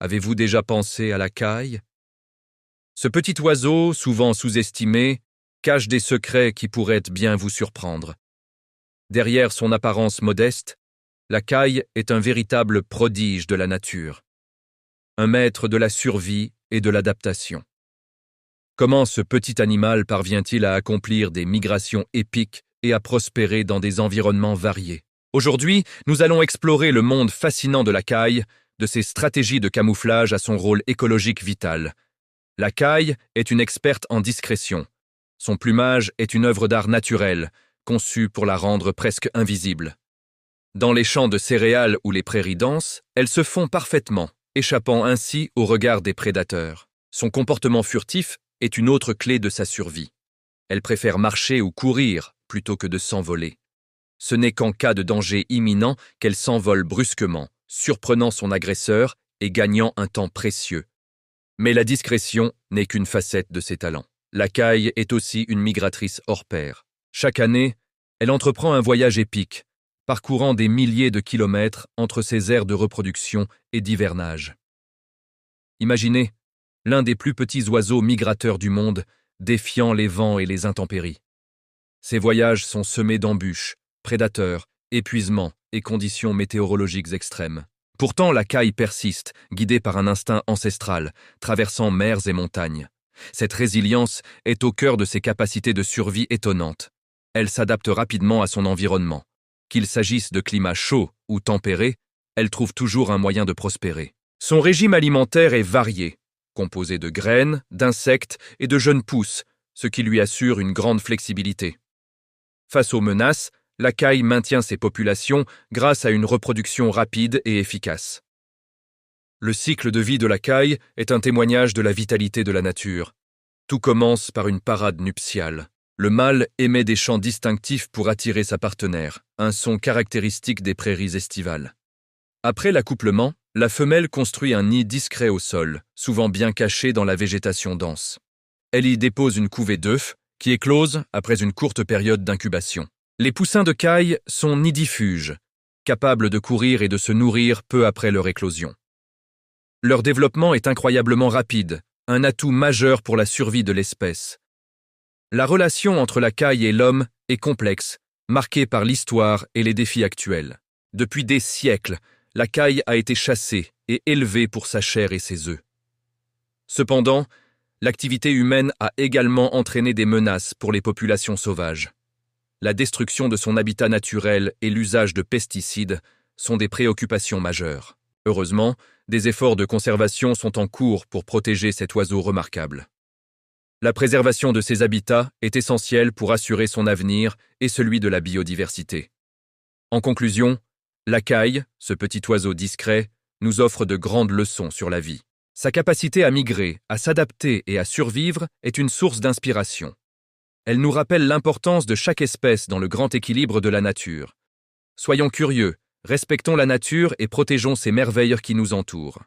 Avez-vous déjà pensé à la caille? Ce petit oiseau, souvent sous-estimé, cache des secrets qui pourraient bien vous surprendre. Derrière son apparence modeste, la caille est un véritable prodige de la nature, un maître de la survie et de l'adaptation. Comment ce petit animal parvient-il à accomplir des migrations épiques et à prospérer dans des environnements variés? Aujourd'hui, nous allons explorer le monde fascinant de la caille, de ses stratégies de camouflage à son rôle écologique vital. La caille est une experte en discrétion. Son plumage est une œuvre d'art naturelle, conçue pour la rendre presque invisible. Dans les champs de céréales ou les prairies denses, elle se fond parfaitement, échappant ainsi au regard des prédateurs. Son comportement furtif est une autre clé de sa survie. Elle préfère marcher ou courir plutôt que de s'envoler. Ce n'est qu'en cas de danger imminent qu'elle s'envole brusquement, surprenant son agresseur et gagnant un temps précieux. Mais la discrétion n'est qu'une facette de ses talents. La caille est aussi une migratrice hors pair. Chaque année, elle entreprend un voyage épique, parcourant des milliers de kilomètres entre ses aires de reproduction et d'hivernage. Imaginez l'un des plus petits oiseaux migrateurs du monde, défiant les vents et les intempéries. Ses voyages sont semés d'embûches, prédateurs, épuisements et conditions météorologiques extrêmes. Pourtant, la caille persiste, guidée par un instinct ancestral, traversant mers et montagnes. Cette résilience est au cœur de ses capacités de survie étonnantes. Elle s'adapte rapidement à son environnement. Qu'il s'agisse de climat chaud ou tempéré, elle trouve toujours un moyen de prospérer. Son régime alimentaire est varié, composé de graines, d'insectes et de jeunes pousses, ce qui lui assure une grande flexibilité. Face aux menaces, la caille maintient ses populations grâce à une reproduction rapide et efficace. Le cycle de vie de la caille est un témoignage de la vitalité de la nature. Tout commence par une parade nuptiale. Le mâle émet des chants distinctifs pour attirer sa partenaire, un son caractéristique des prairies estivales. Après l'accouplement, la femelle construit un nid discret au sol, souvent bien caché dans la végétation dense. Elle y dépose une couvée d'œufs, qui éclosent après une courte période d'incubation. Les poussins de caille sont nidifuges, capables de courir et de se nourrir peu après leur éclosion. Leur développement est incroyablement rapide, un atout majeur pour la survie de l'espèce. La relation entre la caille et l'homme est complexe, marquée par l'histoire et les défis actuels. Depuis des siècles, la caille a été chassée et élevée pour sa chair et ses œufs. Cependant, l'activité humaine a également entraîné des menaces pour les populations sauvages. La destruction de son habitat naturel et l'usage de pesticides sont des préoccupations majeures. Heureusement, des efforts de conservation sont en cours pour protéger cet oiseau remarquable. La préservation de ses habitats est essentielle pour assurer son avenir et celui de la biodiversité. En conclusion, la caille, ce petit oiseau discret, nous offre de grandes leçons sur la vie. Sa capacité à migrer, à s'adapter et à survivre est une source d'inspiration. Elle nous rappelle l'importance de chaque espèce dans le grand équilibre de la nature. Soyons curieux, respectons la nature et protégeons ces merveilles qui nous entourent.